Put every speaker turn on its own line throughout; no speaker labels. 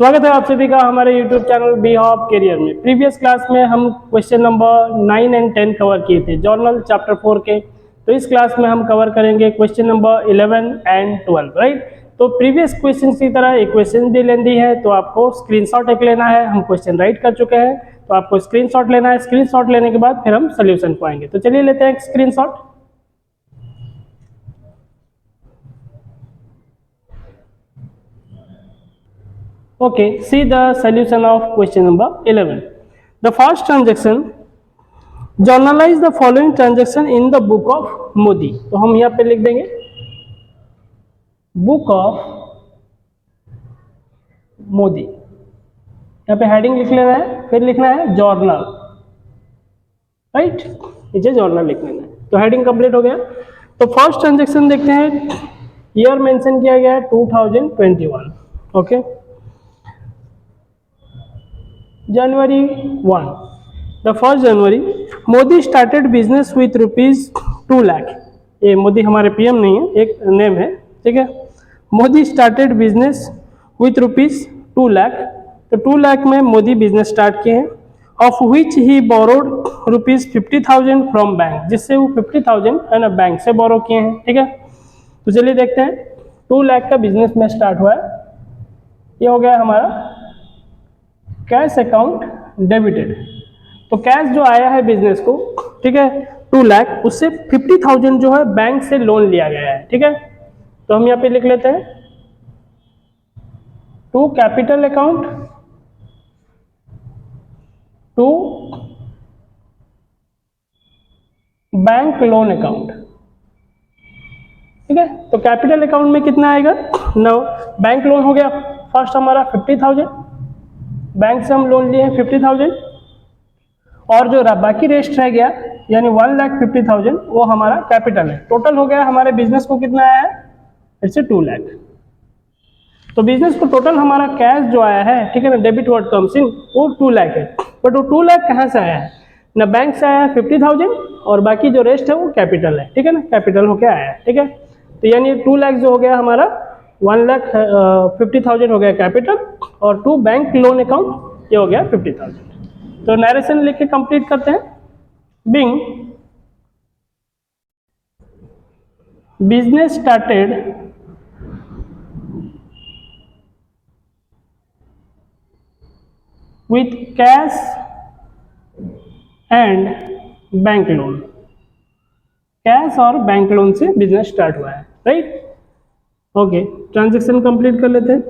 स्वागत है आप सभी का हमारे YouTube channel Be Hop Career में। प्रीवियस क्लास में हम क्वेश्चन नंबर 9 एंड 10 कवर किए थे जर्नल चैप्टर 4 के। तो इस क्लास में हम कवर करेंगे क्वेश्चन नंबर 11 एंड 12, राइट। तो प्रीवियस क्वेश्चन की तरह एक क्वेश्चन भी लेंदी है, तो आपको स्क्रीनशॉट एक लेना है। हम क्वेश्चन राइट कर चुके हैं, तो आपको स्क्रीनशॉट लेना है। स्क्रीनशॉट लेने के बाद फिर हम सोल्यूशन को आएंगे। तो चलिए लेते हैं screenshot. Okay, see the solution of question number 11. The first transaction, journalize the following transaction in the book of Modi. तो हम यहाँ पे लिख देंगे बुक ऑफ मोदी। यहाँ पे हेडिंग लिख लेना है, फिर लिखना है जर्नल, राइट। नीचे जर्नल लिख लेना है। तो हेडिंग कंप्लीट हो गया। तो फर्स्ट ट्रांजेक्शन देखते हैं। ईयर मेंशन किया गया है 2021। Okay, January 1, the 1st January, Modi started business with ₹2 lakh. ये मोदी हमारे पीएम नहीं है, एक नेम है, ठीक है। Modi started business with ₹2 lakh. तो 2 लाख में मोदी बिजनेस स्टार्ट किए हैं। Of which he borrowed ₹50,000 from bank, जिससे वो 50,000 है ना बैंक से बोरो किए हैं, ठीक है। तो चलिए देखते हैं। 2 लाख का बिजनेस में स्टार्ट हुआ है। ये हो गया हमारा कैश अकाउंट डेबिटेड। तो कैश जो आया है बिजनेस को, ठीक है, 2 लाख, उससे 50,000 जो है बैंक से लोन लिया गया है, ठीक है। तो हम यहाँ पे लिख लेते हैं to capital account, to bank loan account, ठीक है। तो कैपिटल अकाउंट में कितना आएगा 9, बैंक लोन हो गया फर्स्ट हमारा 50,000, बैंक से हम लोन लिए हैं 50,000, और जो बाकी रेस्ट रह गया यानी 1,50,000 वो हमारा कैपिटल है। टोटल हो गया हमारे बिजनेस को कितना आया है, इट्स 2 लाख। तो बिजनेस को टोटल हमारा कैश जो आया है, ठीक है ना, डेबिट वर्ड कम्स इन, वो 2 लाख है। बट वो 2 लाख कहाँ से आया है ना, बैंक से आया है 50,000, और बाकी जो रेस्ट है वो कैपिटल है, ठीक है ना, कैपिटल होके आया है, ठीक है। तो यानी 2 लाख जो हो गया हमारा, 1,50,000 हो गया कैपिटल, और 2 बैंक लोन अकाउंट, ये हो गया 50,000। तो नरेशन लिख के कंप्लीट करते हैं। Being business started with cash and bank loan, cash और बैंक लोन से बिजनेस स्टार्ट हुआ है, राइट। ओके, ट्रांजेक्शन कंप्लीट कर लेते हैं।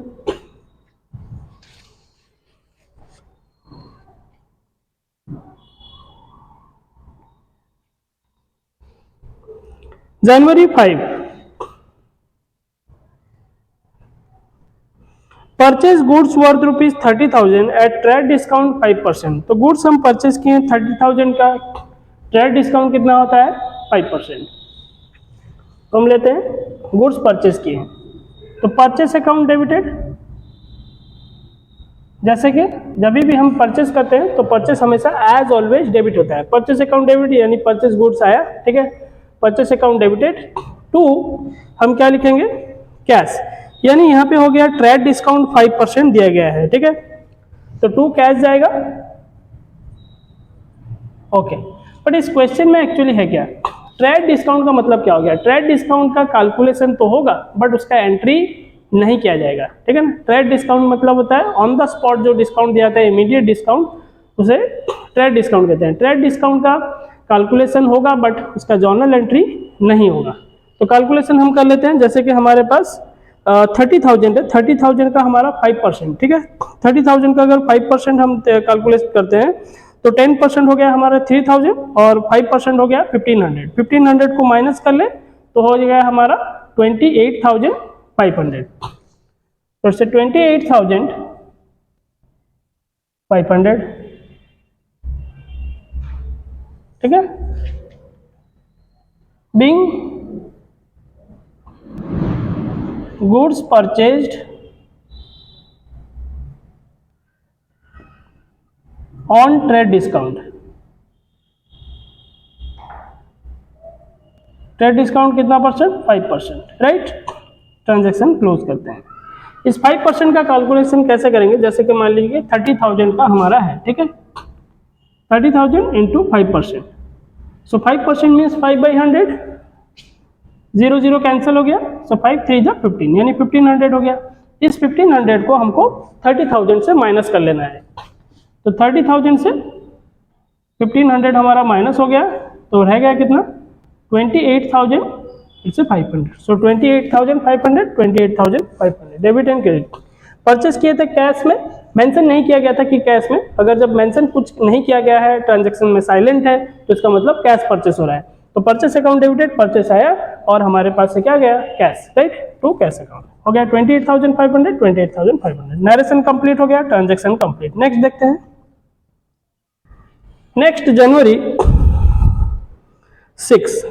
January 5, purchase goods worth ₹30,000 at trade discount 5%। तो गुड्स हम परचेज किए 30,000 का, ट्रेड डिस्काउंट कितना होता है 5%। तो हम लेते हैं गुड्स परचेज किए हैं, तो परचेज अकाउंट डेबिटेड। जैसे कि जब भी हम परचेज करते हैं तो परचेज हमेशा एज ऑलवेज डेबिट होता है। परचेज अकाउंट डेबिट यानी परचेज गुड्स आया, ठीक है, परचेज अकाउंट डेबिटेड। टू हम क्या लिखेंगे, कैश, यानी यहाँ पे हो गया ट्रेड डिस्काउंट 5% दिया गया है, ठीक है। तो 2 कैश जाएगा। ओके, बट इस क्वेश्चन में एक्चुअली है क्या, ट्रेड डिस्काउंट का मतलब क्या हो गया। ट्रेड डिस्काउंट का कैलकुलेशन तो होगा, बट उसका एंट्री नहीं किया जाएगा, ठीक है ना। ट्रेड डिस्काउंट मतलब होता है ऑन द स्पॉट जो डिस्काउंट दिया जाता है, इमीडिएट डिस्काउंट, उसे ट्रेड डिस्काउंट कहते हैं। ट्रेड डिस्काउंट का कैलकुलेशन होगा, बट उसका जर्नल एंट्री नहीं होगा। तो कैलकुलेशन हम कर लेते हैं। जैसे कि हमारे पास 30,000 है, 30,000 का हमारा 5%, ठीक है। 30,000 का अगर 5% हम कैलकुलेट करते हैं तो 10% हो गया हमारा 3,000, और 5% हो गया 1,500। 1,500 को माइनस कर ले तो हो गया हमारा 28,500। तो इससे 28,500, ठीक है। Bing goods purchased on trade discount, trade discount कितना परसेंट, 5%, राइट। ट्रांजैक्शन क्लोज करते हैं। इस 5% का कैलकुलेशन कैसे करेंगे, जैसे कि मान लीजिए 30,000 का हमारा है, ठीक है, 30,000 इंटू 5%, सो 5% मीन्स 5/100, 0 0 कैंसिल हो गया, सो 5 3 जा 15 यानी 1500 हो गया। इस 1500 को हमको 30,000 से माइनस कर लेना है, तो 30,000 से 1500 हमारा माइनस हो गया, तो रह गया कितना 28,000 इससे 500, सो 28,500 28,500 डेबिट एंड क्रेडिट। परचेस किए थे कैश में, मेंशन नहीं किया गया था कि कैश में, अगर जब मेंशन कुछ नहीं किया गया है, ट्रांजैक्शन में साइलेंट है, तो इसका मतलब कैश परचेस हो रहा है। तो परचेस अकाउंट डेबिटेड, परचेस आया और हमारे पास से क्या गया cash, right, to cash account हो गया 28,500 28,500। नरेशन कंप्लीट हो गया, ट्रांजैक्शन कंप्लीट। नेक्स्ट देखते हैं, नेक्स्ट जनवरी 6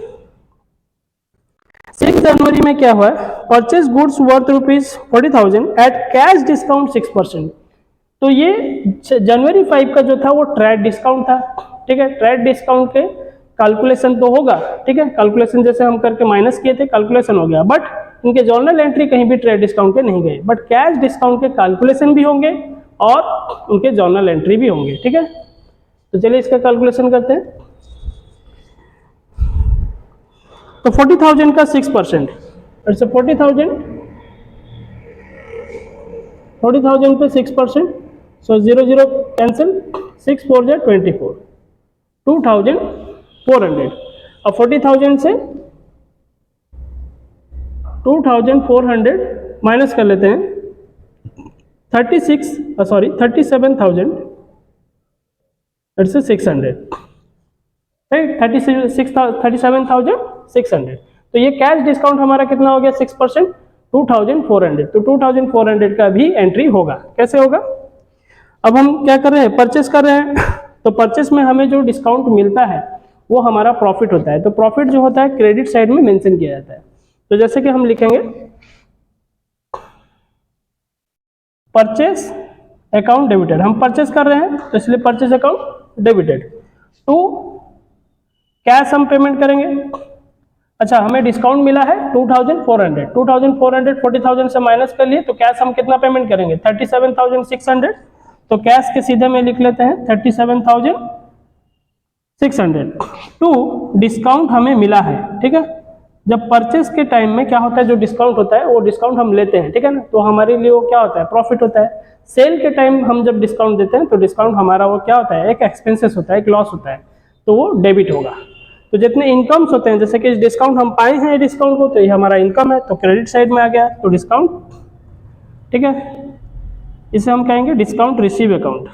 जनवरी में क्या हुआ, purchase goods worth ₹40,000 at cash discount 6%। तो ये जनवरी 5 का जो था वो ट्रेड डिस्काउंट था, ठीक है, ट्रेड डिस्काउंट के कैलकुलेशन तो होगा, ठीक है, कैलकुलेशन जैसे हम करके माइनस किए थे कैलकुलेशन हो गया, बट इनके जर्नल एंट्री कहीं भी ट्रेड डिस्काउंट के नहीं गए, बट कैश डिस्काउंट के कैलकुलेशन भी होंगे और उनके जर्नल एंट्री भी होंगे, ठीक है। तो चलिए इसका कैलकुलेशन करते हैं। तो 40,000 का 6%, अच्छा 40,000 पे 6%, सो 0 0 कैंसिल, 6 4 जा 24, 2,400। अब 40,000 से 2,400 माइनस कर लेते हैं, 37,000 600, राइट, 37,600। तो ये कैश डिस्काउंट हमारा कितना हो गया 6%, 2,400। तो 2,400 का भी एंट्री होगा, कैसे होगा। अब हम क्या कर रहे हैं, परचेस कर रहे हैं, तो परचेस में हमें जो डिस्काउंट मिलता है वो हमारा प्रॉफिट होता है। तो प्रॉफिट जो होता है क्रेडिट साइड में मेंशन किया जाता है। तो जैसे कि हम लिखेंगे परचेस अकाउंट डेबिटेड, हम परचेस कर रहे हैं तो इसलिए purchase account debited, to cash हम पेमेंट करेंगे। अच्छा हमें डिस्काउंट मिला है 2,400, 2,400 40,000 से माइनस कर लिए, तो कैश हम कितना पेमेंट करेंगे 37,600। तो कैश के सीधे में लिख लेते हैं 37,600 टू डिस्काउंट हमें मिला है, ठीक है। जब परचेस के टाइम में क्या होता है, जो डिस्काउंट होता है वो डिस्काउंट हम लेते हैं, ठीक है ना, तो हमारे लिए वो क्या होता है प्रॉफिट होता है। सेल के टाइम हम जब डिस्काउंट देते हैं तो डिस्काउंट हमारा वो क्या होता है, एक एक्सपेंसेस होता है, एक लॉस होता है, तो वो डेबिट होगा। तो जितने इनकम्स होते हैं, जैसे कि डिस्काउंट हम पाए हैं डिस्काउंट को, तो ये हमारा इनकम है, तो क्रेडिट साइड में आ गया, तो डिस्काउंट, ठीक है, इसे हम कहेंगे डिस्काउंट रिसीव अकाउंट,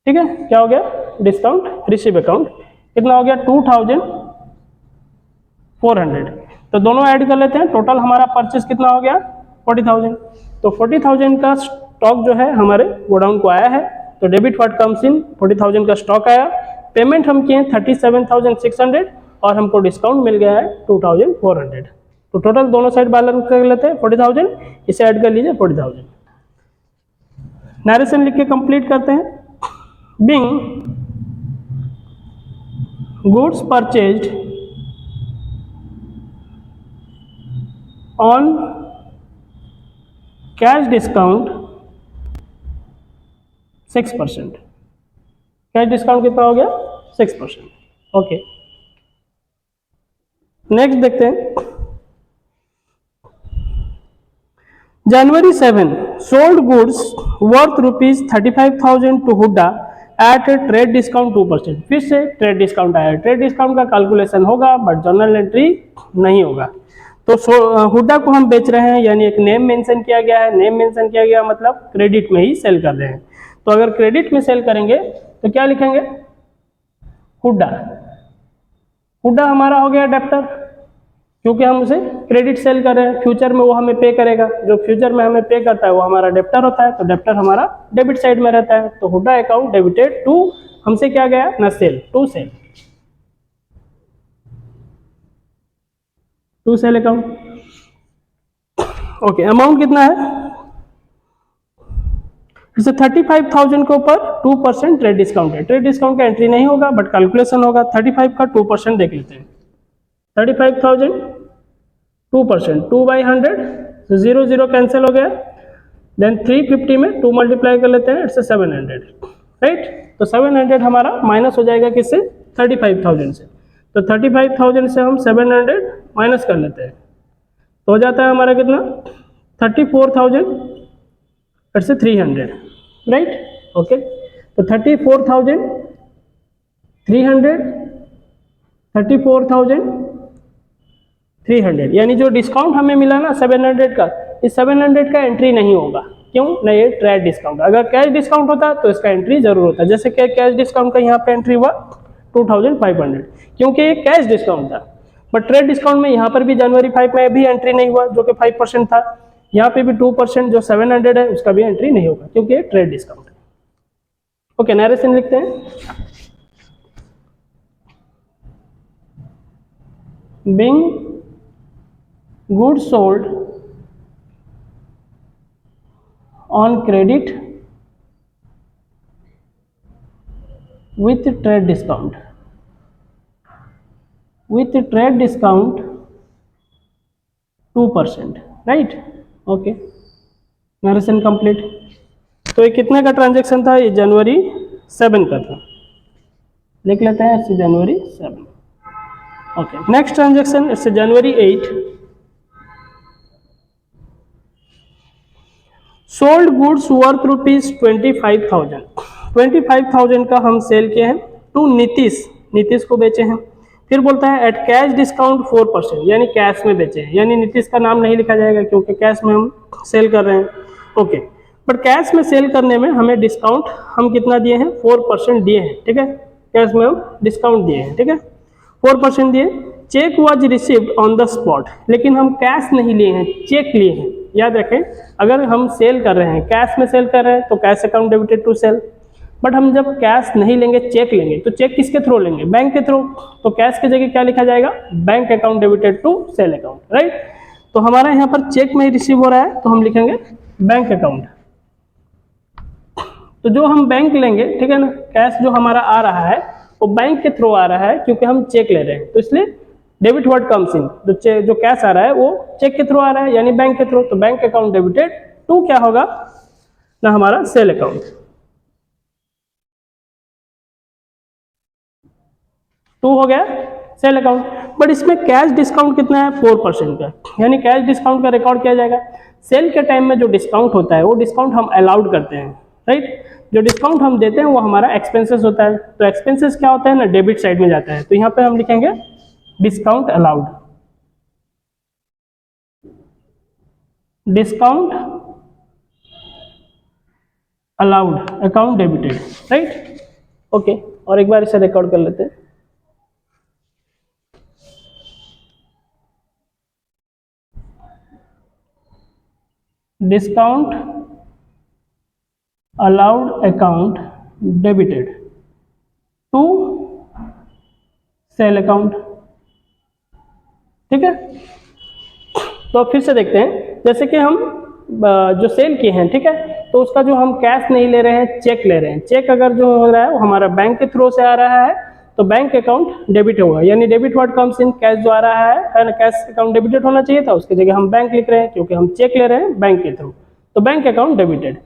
ठीक है। क्या हो गया डिस्काउंट रिसीव अकाउंट, कितना हो गया 2,400। तो दोनों ऐड कर लेते हैं, टोटल हमारा परचेस कितना हो गया 40,000। तो 40,000 का स्टॉक जो है हमारे गोडाउन को आया है, तो डेबिट व्हाट कम्स इन, 40,000 का स्टॉक आया, पेमेंट हम किए 37,600 और हमको डिस्काउंट मिल गया है 2,400। तो टोटल दोनों साइड बैलेंस कर लेते हैं 40,000, इसे ऐड कर लीजिए 40,000। नरेशन लिख के कंप्लीट करते हैं। Being goods purchased on cash discount 6%, cash discount कितना हो गया 6%, ओके। नेक्स्ट देखते हैं, January 7 sold goods worth ₹35,000 to Hooda at trade discount 2%। फिर से ट्रेड डिस्काउंट आया, ट्रेड डिस्काउंट का कैलकुलेशन होगा बट जर्नल एंट्री नहीं होगा। तो हुड्डा को हम बेच रहे हैं, यानी एक नेम मेंशन किया गया है, नेम मेंशन किया गया मतलब क्रेडिट में ही सेल कर रहे हैं। तो अगर क्रेडिट में सेल करेंगे तो क्या लिखेंगे हुड्डा, हुड्डा हमारा हो गया डेप्टर, क्योंकि हम उसे क्रेडिट सेल कर रहे हैं, फ्यूचर में वो हमें पे करेगा, जो फ्यूचर में हमें पे करता है वो हमारा डेप्टर होता है, तो डेप्टर हमारा डेबिट साइड में रहता है। तो हुड्डा अकाउंट डेबिटेड टू हमसे क्या गया ना sale, to sale, to sale account, okay. Amount कितना है, जैसे 35,000 के ऊपर 2% ट्रेड डिस्काउंट है, ट्रेड डिस्काउंट का एंट्री नहीं होगा बट कैलकुलेशन होगा। 35 का 2% देख लेते हैं, 35,000 2%, 2/100 तो 0 0 कैंसिल हो गया। देन 350 में 2 मल्टीप्लाई कर लेते हैं, इट्स 700, राइट। तो 700 हमारा माइनस हो जाएगा किससे, 35,000 से। तो 35,000 से हम 700 माइनस कर लेते हैं, तो हो जाता है हमारा कितना, 34,300, राइट। ओके, तो 34,300 यानी जो डिस्काउंट हमें मिला ना 700 का, इस 700 का एंट्री नहीं होगा। क्यों नहीं, ये ट्रेड डिस्काउंट। अगर कैश डिस्काउंट होता तो इसका एंट्री जरूर होता। जैसे कि कैश डिस्काउंट का यहाँ पे एंट्री हुआ 2500, क्योंकि ये कैश डिस्काउंट था। बट ट्रेड डिस्काउंट में यहाँ पर भी जनवरी 5 में भी एंट्री नहीं हुआ, जो कि 5% था। यहाँ पे भी 2% जो 700 है उसका भी एंट्री नहीं होगा, क्योंकि ये ट्रेड डिस्काउंट है। ओके, नरेशन लिखते हैं। Being goods sold on credit with trade discount, with trade discount 2%, right. Okay, narration complete. तो ये कितने का ट्रांजैक्शन था, ये जनवरी 7 का था, लिख लेते हैं इससे जनवरी 7। ओके, नेक्स्ट ट्रांजैक्शन इससे जनवरी 8। सोल्ड गुड्स वर्थ ₹25,000, 25,000 का हम सेल किए हैं टू नीतीश को बेचे हैं। फिर बोलता है एट कैश डिस्काउंट 4%, यानी कैश में बेचे हैं, यानी नीतीश का नाम नहीं लिखा जाएगा क्योंकि कैश में हम सेल कर रहे हैं। ओके, बट कैश में सेल करने में हमें डिस्काउंट हम कितना दिए हैं, 4% दिए हैं, ठीक है। कैश में हम डिस्काउंट दिए हैं, ठीक है, 4% दिए। Cheque was received on the spot, लेकिन हम कैश नहीं लिए हैं, चेक लिए हैं। याद रखें, अगर हम सेल कर रहे हैं, कैश में सेल कर रहे हैं तो cash account debited to sale. But हम जब कैश नहीं लेंगे, चेक लेंगे, तो चेक किसके थ्रू लेंगे, बैंक के थ्रू। तो कैश की जगह क्या लिखा जाएगा, bank account debited to sale account, right. तो हमारा यहाँ पर चेक में ही रिसीव हो रहा है, तो हम लिखेंगे बैंक अकाउंट। तो जो हम बैंक लेंगे, ठीक है ना, कैश जो हमारा आ रहा है वो बैंक के थ्रू आ रहा है, क्योंकि हम चेक ले रहे हैं, तो इसलिए डेबिट वर्ड कम्स इन। जो कैश आ रहा है वो चेक के थ्रू आ रहा है, यानी बैंक के थ्रू। तो बैंक अकाउंट डेबिटेड टू क्या होगा ना, हमारा सेल अकाउंट। टू हो गया सेल अकाउंट। बट इसमें कैश डिस्काउंट कितना है, 4% का, यानी कैश डिस्काउंट का रिकॉर्ड किया जाएगा। सेल के टाइम में जो डिस्काउंट होता है वो डिस्काउंट हम अलाउड करते हैं, राइट। जो डिस्काउंट हम देते हैं वो हमारा एक्सपेंसेस होता है। तो एक्सपेंसेस क्या होता है ना, डेबिट साइड में जाता है। तो यहाँ पे हम लिखेंगे discount allowed, discount allowed account debited, right. Okay, और एक बार इसे रिकॉर्ड कर लेते हैं। Discount allowed account debited to sale account, ठीक है। तो फिर से देखते हैं, जैसे कि हम जो सेल किए हैं, ठीक है, तो उसका जो हम कैश नहीं ले रहे हैं, चेक ले रहे हैं। चेक अगर जो हो रहा है वो हमारा बैंक के थ्रू से आ रहा है, तो बैंक अकाउंट डेबिट होगा, यानी debit word comes in. Cash जो आ रहा है ना, कैश अकाउंट डेबिटेड होना चाहिए था, उसकी जगह हम बैंक लिख रहे हैं, क्योंकि हम चेक ले रहे हैं बैंक के थ्रू, तो बैंक अकाउंट डेबिटेड।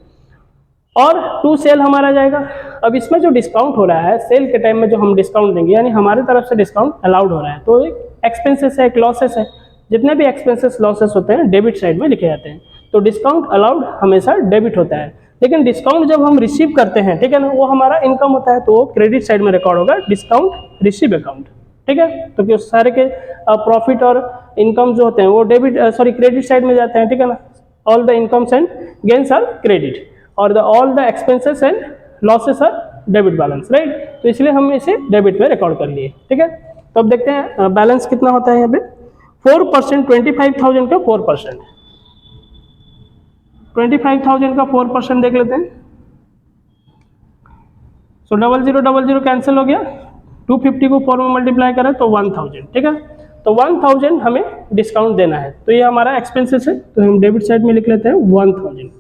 और टू सेल हमारा जाएगा। अब इसमें जो डिस्काउंट हो रहा है, सेल के टाइम में जो हम डिस्काउंट देंगे, यानी हमारी तरफ से डिस्काउंट अलाउड हो रहा है, तो एक एक्सपेंसेस है, एक लॉसेस है। जितने भी एक्सपेंसेस लॉसेस होते हैं डेबिट साइड में लिखे जाते हैं। तो डिस्काउंट अलाउड हमेशा डेबिट होता है, लेकिन डिस्काउंट जब हम रिसीव करते हैं, ठीक है ना, वो हमारा इनकम होता है, तो वो क्रेडिट साइड में रिकॉर्ड होगा, डिस्काउंट रिसीव अकाउंट, ठीक है। तो कि सारे के प्रॉफिट और इनकम जो होते हैं वो क्रेडिट साइड में जाते हैं, ठीक है ना। All the incomes and gains are credit, और all the expenses and losses are debit balance, right. तो इसलिए हम इसे डेबिट में रिकॉर्ड कर लिए, ठीक है। तो अब देखते हैं बैलेंस कितना होता है यहाँ पे। 4%, 25,000 का 4%, 25,000 का 4% देख लेते हैं। सो 0000 कैंसिल हो गया, 250 को 4 में मल्टीप्लाई करें तो 1000, ठीक है। तो 1000 हमें डिस्काउंट देना है, तो ये हमारा एक्सपेंसेस है, तो हम डेबिट साइड में लिख लेते हैं 1000।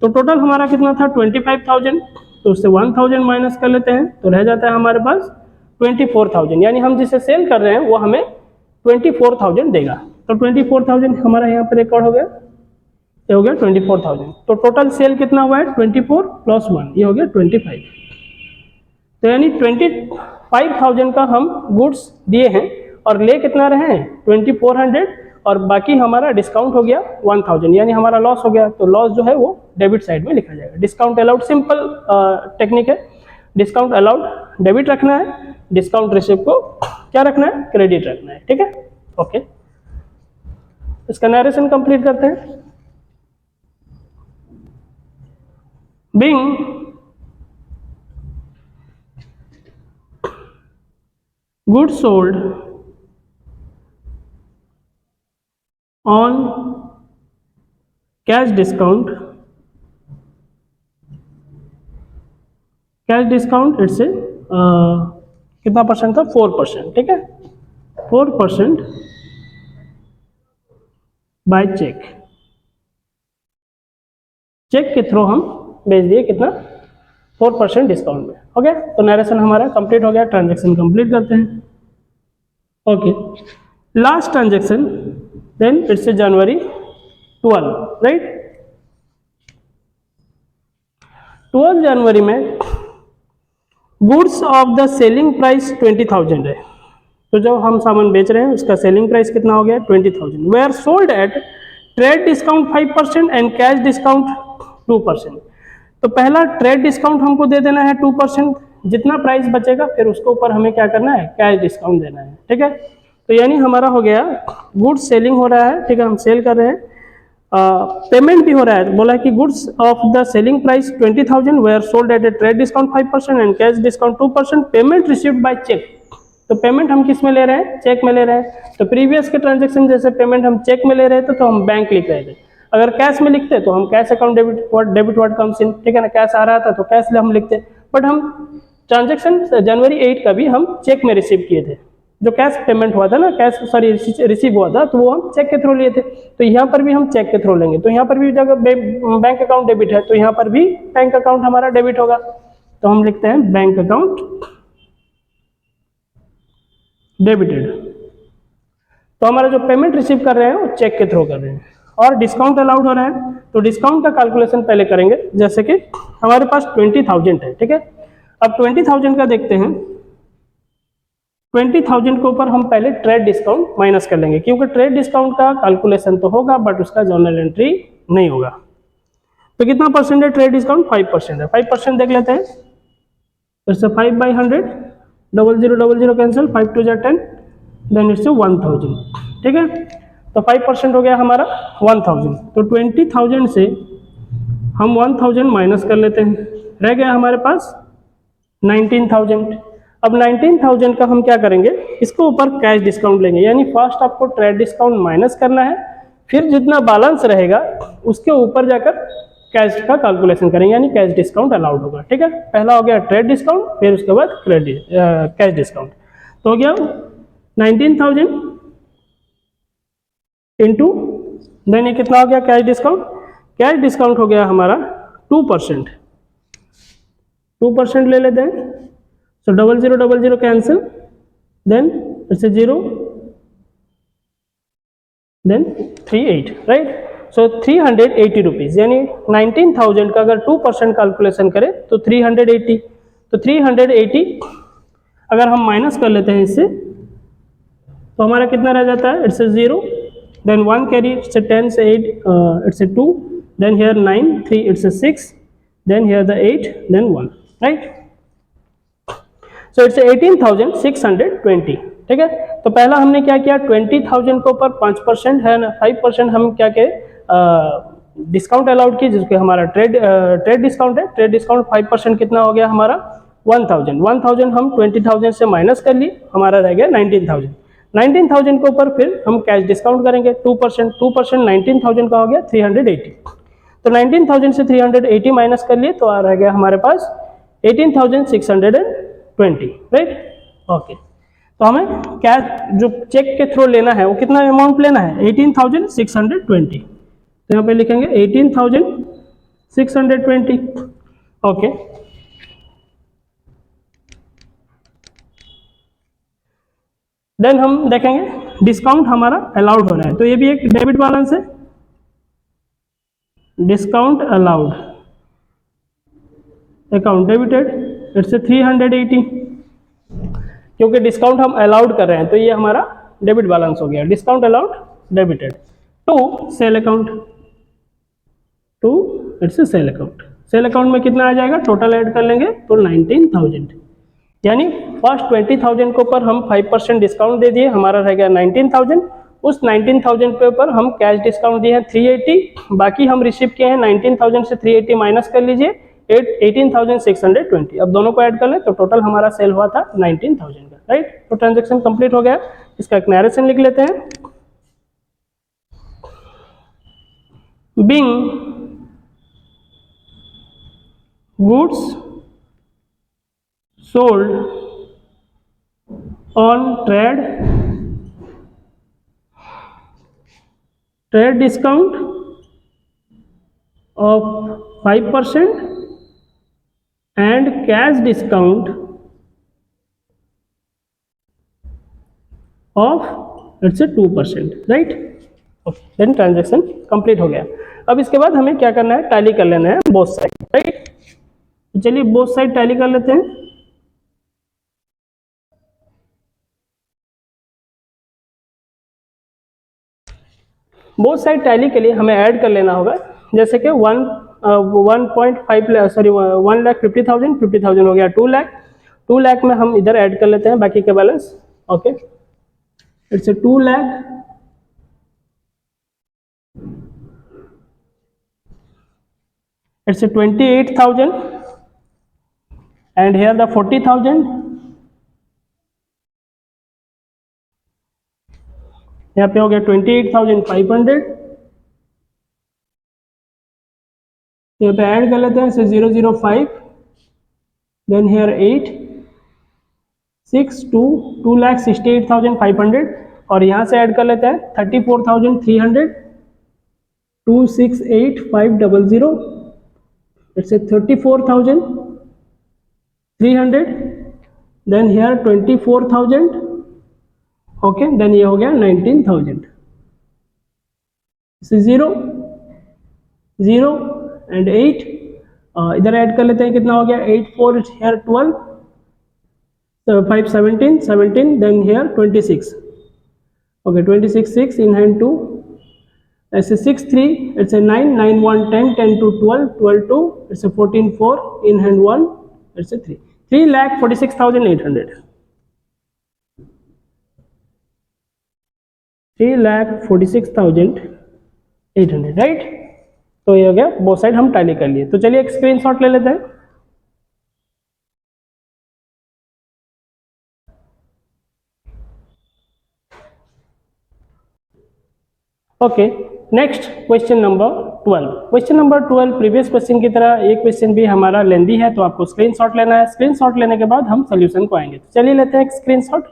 तो टोटल हमारा कितना था 25,000, तो उससे 1000 माइनस कर लेते हैं, तो रह जाता है हमारे पास 24,000, यानी हम जिसे सेल कर रहे हैं वो हमें 24,000 देगा। तो 24,000 हमारा यहाँ पर रिकॉर्ड हो गया, ये हो गया 24,000। तो टोटल सेल कितना हुआ है 24 प्लस 1, ये हो गया 25। तो यानी 25,000 का हम गुड्स दिए हैं और ले कितना रहे हैं 2400, और बाकी हमारा डिस्काउंट हो गया 1000, यानी हमारा लॉस हो गया। तो लॉस जो है वो डेबिट साइड में लिखा जाएगा। डिस्काउंट अलाउड सिंपल टेक्निक है, डिस्काउंट अलाउड डेबिट रखना है, डिस्काउंट रिसिप्ट को क्या रखना है क्रेडिट रखना है, ठीक है। ओके, इसका नरेशन कंप्लीट करते हैं। Being goods sold on cash discount, cash discount it's कितना परसेंट था 4%, ठीक है, 4% बाय चेक। चेक के थ्रू हम बेच दिए कितना 4% डिस्काउंट में। ओके, तो नरेशन हमारा कंप्लीट हो गया, ट्रांजैक्शन कंप्लीट करते हैं। Okay, last transaction then it's January 12, right. 12 जनवरी में goods of the selling price 20,000 है। तो जो हम सामान बेच रहे हैं उसका सेलिंग प्राइस कितना हो गया 20,000। वे are sold at trade discount 5% and cash discount 2%। तो पहला ट्रेड डिस्काउंट हमको दे देना है 2%, जितना प्राइस बचेगा फिर उसके ऊपर हमें क्या करना है कैश डिस्काउंट देना है, ठीक है। तो यानी हमारा हो गया गुड्स सेलिंग हो रहा है, ठीक है, हम सेल कर रहे हैं, पेमेंट भी हो रहा है। बोला है कि goods of the selling price 20,000 way are sold at a trade discount 5% and cash discount 2%, payment received by cheque. तो पेमेंट हम किस में ले रहे हैं चेक में ले रहे हैं। तो प्रीवियस के ट्रांजैक्शन जैसे पेमेंट हम चेक में ले रहे थे तो हम बैंक लिख रहे थे, अगर कैश में लिखते तो हम cash account debit what comes इन, ठीक है ना, कैश आ रहा था तो कैश हम लिखते। बट हम ट्रांजैक्शन जनवरी 8 का भी हम चेक में रिसीव किए थे, जो कैश पेमेंट हुआ था ना, कैश सॉरी रिसीव हुआ था, तो वो हम चेक के थ्रू लिए थे। तो यहाँ पर भी हम चेक के थ्रू लेंगे, तो यहाँ पर भी जगह बैंक अकाउंट डेबिट है तो यहाँ पर भी बैंक अकाउंट हमारा डेबिट होगा। तो हम लिखते हैं बैंक अकाउंट डेबिटेड। तो हमारा जो पेमेंट रिसीव कर रहे हैं वो चेक के थ्रू कर रहे हैं। और डिस्काउंट अलाउड हो रहा है तो डिस्काउंट का कैलकुलेशन पहले करेंगे। जैसे कि हमारे पास 20,000 है, ठीक है। अब 20,000 का देखते हैं, 20,000 के ऊपर हम पहले ट्रेड डिस्काउंट माइनस कर लेंगे, क्योंकि ट्रेड डिस्काउंट का कैलकुलेशन तो होगा बट उसका जर्नल एंट्री नहीं होगा। तो कितना परसेंट है ट्रेड डिस्काउंट 5% है। 5% देख लेते हैं, इट्स 5/100, 0000 कैंसिल, 5 2 10, देन इट्स 1000, ठीक है। तो 5% हो गया हमारा 1000। तो 20,000 से हम 1000 माइनस कर लेते हैं, रह गया हमारे पास 19,000। अब 19,000 का हम क्या करेंगे, इसके ऊपर कैश डिस्काउंट लेंगे, यानी फर्स्ट आपको ट्रेड डिस्काउंट माइनस करना है, फिर जितना बैलेंस रहेगा उसके ऊपर जाकर कैश का कैलकुलेशन करेंगे, यानी कैश डिस्काउंट अलाउड होगा, ठीक है। पहला हो गया ट्रेड डिस्काउंट, फिर उसके बाद क्रेडिट कैश डिस्काउंट। तो हो गया 19,000 इंटू देन ये कितना हो गया कैश डिस्काउंट। कैश डिस्काउंट हो गया हमारा 2%, 2% ले लेते हैं। So 0000 cancel, then it's a 0, then 38, right? So 380 rupees, यानी 19,000 का अगर 2% कैलकुलेशन करें तो 380। तो 380 अगर हम माइनस कर लेते हैं इससे तो हमारा कितना रह जाता है, it's 0, then 1 carry, it's a 10 से 8, it's a 2, then here 9, 3, it's a 6, then here the 8, then 1, right? So it's 18,620, ठीक है। तो पहला हमने क्या किया 20,000 के ऊपर 5% है ना, 5% हम क्या किए डिस्काउंट अलाउड किए, जिसके हमारा ट्रेड डिस्काउंट है। ट्रेड डिस्काउंट 5% कितना हो गया हमारा 1,000 हम 20,000 से माइनस कर लिए, हमारा रह गया 19,000। 19,000 के ऊपर फिर हम कैश डिस्काउंट करेंगे 2%, 19,000 का हो गया 380। तो 19,000 से 380 माइनस कर लिए तो रह गया हमारे पास 18,620, राइट। ओके, तो हमें कैश जो चेक के थ्रू लेना है वो कितना अमाउंट लेना है 18,620। तो यहाँ पे लिखेंगे 18,620, ओके। देन हम देखेंगे डिस्काउंट हमारा अलाउड हो रहा है, तो ये भी एक डेबिट बैलेंस है। Discount allowed account debited, it's 380, क्योंकि डिस्काउंट हम अलाउड कर रहे हैं तो ये हमारा डेबिट बैलेंस हो गया, discount allowed debited. To sale account, to its sale account, sale account में कितना आ जाएगा, टोटल ऐड कर लेंगे तो 19,000, यानी फर्स्ट 20,000 के ऊपर हम 5% डिस्काउंट दे दिए, हमारा रह गया 19,000। उस 19,000 के ऊपर हम कैश डिस्काउंट दिए हैं 380, बाकी हम रिसीव किए हैं 19,000 से 380 माइनस कर लीजिए 18,620। अब दोनों को ऐड कर लें तो टोटल हमारा सेल हुआ था 19,000 का, राइट। तो ट्रांजेक्शन कंप्लीट हो गया। इसका एक नैरेशन लिख लेते हैं। Being goods sold on trade discount of 5% and cash discount of let's say 2%, right. Okay, then transaction complete हो गया। अब इसके बाद हमें क्या करना है, टैली कर लेना है बोथ साइड, राइट। चलिए बोथ साइड टैली कर लेते हैं। बोथ साइड टैली के लिए हमें ऐड कर लेना होगा, जैसे कि 1,50,000 हो गया 2 लाख, 2 लाख में हम इधर ऐड कर लेते हैं बाकी का balance. Okay, it's 2 lakh, it's 28,000 and here the 40,000, यहाँ पे हो गया 28,500, यहाँ पे ऐड कर लेते हैं 005, देन here 8 6 2 2,68,500 और यहाँ से ऐड कर लेते हैं 34,300 268,500, it's 34,300, then here 24,000, okay, then ये हो गया 19,000, 0 0 एंड 8, इधर ऐड कर लेते हैं, कितना हो गया 8 4 here 12, 5 17 17, then here 26, okay 26 6 in hand 2, ऐसे 6 3, it's a 9 9 1 10 10 2 12 12 2, it's a 14 4 in hand 1, it's a 3,46,800, 3,46,800, right. तो ये हो गया, बोथ साइड हम टैली कर लिए। तो चलिए एक स्क्रीनशॉट ले लेते हैं। Okay, next question number 12। Question number 12 previous question की तरह ये क्वेश्चन भी हमारा लेंदी है, तो आपको स्क्रीनशॉट लेना है। स्क्रीनशॉट लेने के बाद हम सोल्यूशन को आएंगे। तो चलिए लेते हैं एक screenshot.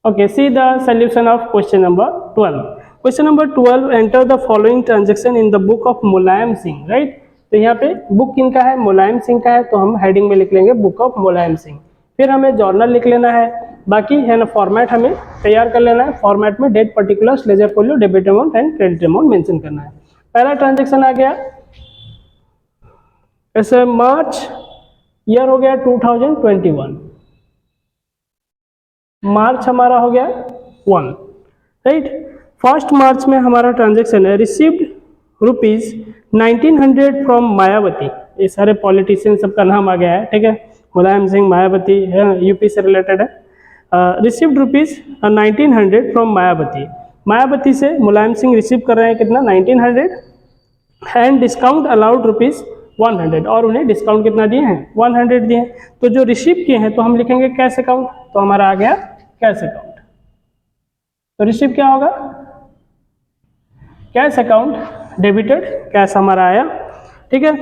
Okay, see the solution of question number 12. Question number 12, enter the following transaction in the book of Mulayam Singh, right? तो यहाँ पे बुक किनका है, मुलायम सिंह का है, तो हम हेडिंग में लिख लेंगे बुक ऑफ मुलायम सिंह। फिर हमें जर्नल लिख लेना है, बाकी है ना फॉर्मेट हमें तैयार कर लेना है। फॉर्मेट में date, particulars, ledger folio, debit amount and credit amount mention करना है। पहला ट्रांजेक्शन आ गया, ऐसे मार्च, ईयर हो गया 2021, मार्च हमारा हो गया 1, राइट। फर्स्ट मार्च में हमारा ट्रांजेक्शन है, रिसीव्ड ₹1900 फ्रॉम मायावती। ये सारे पॉलिटिशियन सबका नाम आ गया है, ठीक है। मुलायम सिंह, मायावती है, यूपी से रिलेटेड है। Received ₹1900 from Mayawati. मायावती से मुलायम सिंह रिसीव कर रहे हैं कितना, 1900, एंड डिस्काउंट अलाउड ₹100, और उन्हें डिस्काउंट कितना दिए हैं, 100 दिए हैं। तो जो रिसीव किए हैं तो हम लिखेंगे कैश अकाउंट, तो हमारा आ गया कैश अकाउंट। तो रिसीव क्या होगा, कैश अकाउंट डेबिटेड, कैश हमारा आया, ठीक है।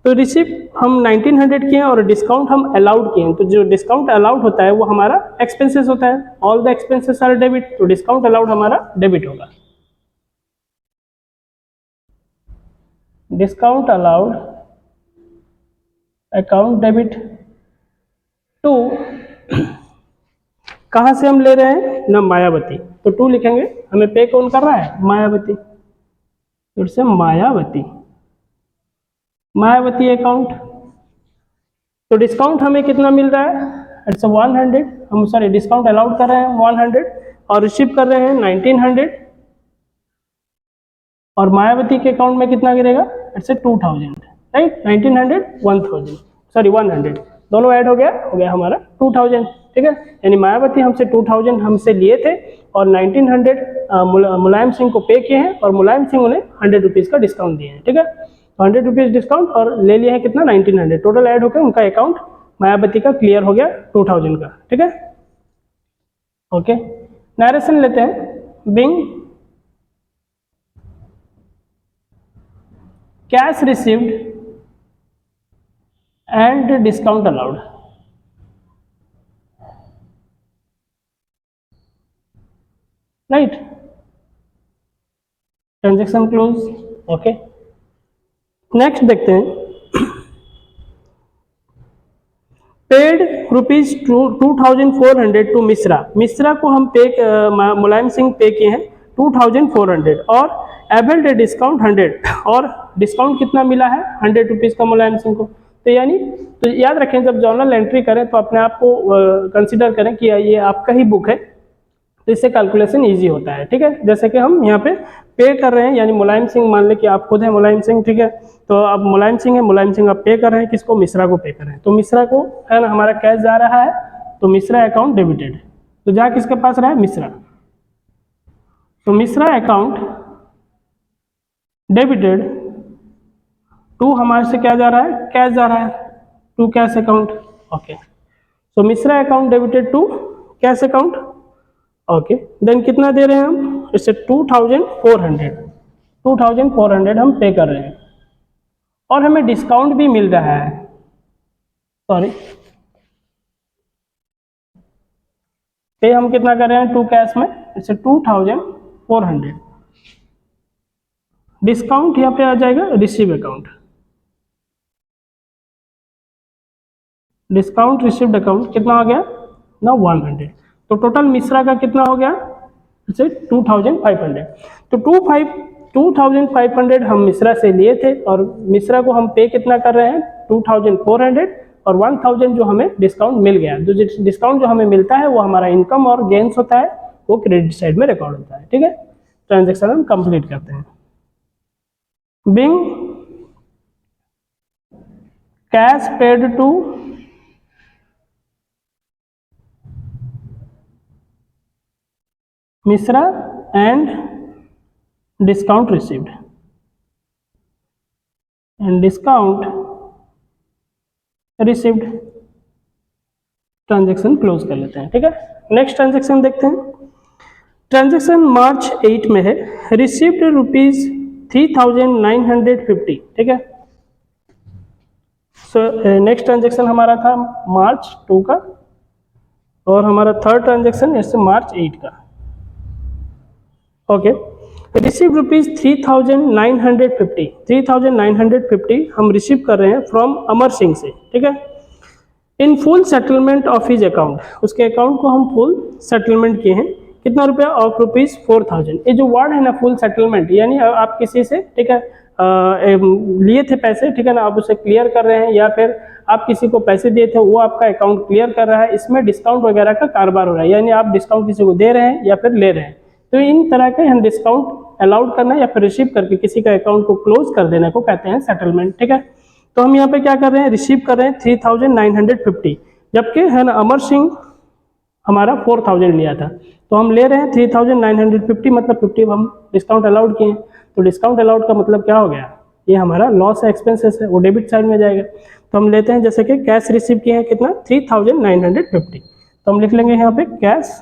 तो रिसीव हम 1900 किए और डिस्काउंट हम अलाउड किए, तो जो डिस्काउंट अलाउड होता है वो हमारा एक्सपेंसेस होता है, all the expenses are debit, तो डिस्काउंट अलाउड हमारा डेबिट होगा। Discount allowed account debit to, कहाँ से हम ले रहे हैं ना, मायावती। तो 2 लिखेंगे। हमें पे कौन कर रहा है? मायावती। फिर से मायावती, मायावती अकाउंट। तो डिस्काउंट हमें कितना मिल रहा है? इट्स 100। हम सॉरी डिस्काउंट अलाउड कर रहे हैं 100 और रिसीव कर रहे हैं 1900। और मायावती के अकाउंट में कितना गिरेगा? It's 2000, right. 1900 1000, सॉरी 100 दोनों ऐड हो गया हमारा 2000, ठीक है। यानी मायावती हमसे 2000 हमसे लिए थे और 1900 मुलायम सिंह को पे किए हैं और मुलायम सिंह उन्हें 100 रुपीज़ का डिस्काउंट दिए हैं, ठीक है। 100 रुपीज़ डिस्काउंट और ले लिए हैं कितना? 1900। टोटल ऐड होकर उनका अकाउंट मायावती का क्लियर हो गया 2000 का, ठीक है। ओके, नरेशन लेते हैं। Being cash received and discount allowed, right. Transaction close. Okay, next देखते हैं। Paid ₹2400 to Mishra. मिश्रा को हम पे मुलायम सिंह पे किए हैं 2400 और एबल्ड डिस्काउंट 100 और डिस्काउंट कितना मिला है? 100 रुपीज़ का मुलायम सिंह को। तो यानी तो याद रखें, जब जर्नल एंट्री करें तो अपने आप को कंसिडर करें कि ये आपका ही बुक है, तो इससे कैलकुलेशन इजी होता है, ठीक है। जैसे कि हम यहाँ पे कर रहे हैं, यानी मुलायम सिंह, मान लें कि आप खुद हैं मुलायम सिंह, ठीक है। तो अब मुलायम सिंह है, मुलायम सिंह आप पे कर रहे हैं किसको? मिश्रा को पे कर रहे हैं। तो मिश्रा को है ना हमारा कैश जा रहा है, तो मिश्रा अकाउंट डेबिटेड। तो जा किसके पास रहा है? मिश्रा। तो मिश्रा अकाउंट डेबिटेड टू हमारे से क्या जा रहा है? कैश जा रहा है, टू कैश अकाउंट। ओके, तो Mishra account debited to cash account. Okay, then कितना दे रहे हैं हम? इससे 2400 हम पे कर रहे हैं और हमें डिस्काउंट भी मिल रहा है। सॉरी, पे हम कितना कर रहे हैं? टू कैश में, इससे 2400। डिस्काउंट यहाँ पे आ जाएगा receive account, discount received account कितना हो गया ना? 100। तो टोटल मिश्रा का कितना हो गया? इसे 2500। तो 2500 हम मिश्रा से लिए थे और मिश्रा को हम पे कितना कर रहे हैं? 2400 और 1000 जो हमें डिस्काउंट मिल गया। जो डिस्काउंट जो हमें मिलता है वो हमारा इनकम और गेन्स होता है, वो क्रेडिट साइड में रिकॉर्ड होता है, ठीक है। ट्रांजेक्शन हम कंप्लीट करते हैं। Being cash paid to Mishra and discount received and discount received. Transaction close कर लेते हैं, ठीक है। नेक्स्ट ट्रांजेक्शन देखते हैं। ट्रांजेक्शन मार्च 8 में है, रिसीव्ड ₹3950, ठीक है। सो नेक्स्ट ट्रांजेक्शन हमारा था मार्च 2 का और हमारा थर्ड ट्रांजेक्शन इससे मार्च 8 का। ओके, रिसीव ₹3950 हम रिसीव कर रहे हैं फ्रॉम अमर सिंह से, ठीक है। इन full settlement of his account, उसके अकाउंट को हम फुल सेटलमेंट किए हैं। कितना रुपया? ऑफ ₹4000। ये जो वर्ड है ना फुल सेटलमेंट, यानी आप किसी से, ठीक है, लिए थे पैसे, ठीक है ना, आप उसे क्लियर कर रहे हैं या फिर आप किसी को पैसे दिए थे वो आपका अकाउंट क्लियर कर रहा है। इसमें डिस्काउंट वगैरह का कारोबार हो रहा है, यानी आप डिस्काउंट किसी को दे रहे हैं या फिर ले रहे हैं। तो इन तरह के हम डिस्काउंट अलाउड करना या फिर रिसीव करके किसी का अकाउंट को क्लोज कर देने को कहते हैं सेटलमेंट, ठीक है। तो हम यहाँ पे क्या कर रहे हैं? रिसीव कर रहे हैं 3950, जबकि है ना अमर सिंह हमारा 4000 लिया था, तो हम ले रहे हैं 3950, मतलब 50 हम डिस्काउंट अलाउड किए। तो डिस्काउंट अलाउड का मतलब क्या हो गया? ये हमारा लॉस एक्सपेंसेस है, वो डेबिट साइड में जाएगा। तो हम लेते हैं, जैसे कि कैश रिसीव किए हैं कितना? 3950। तो हम लिख लेंगे यहाँ पे कैश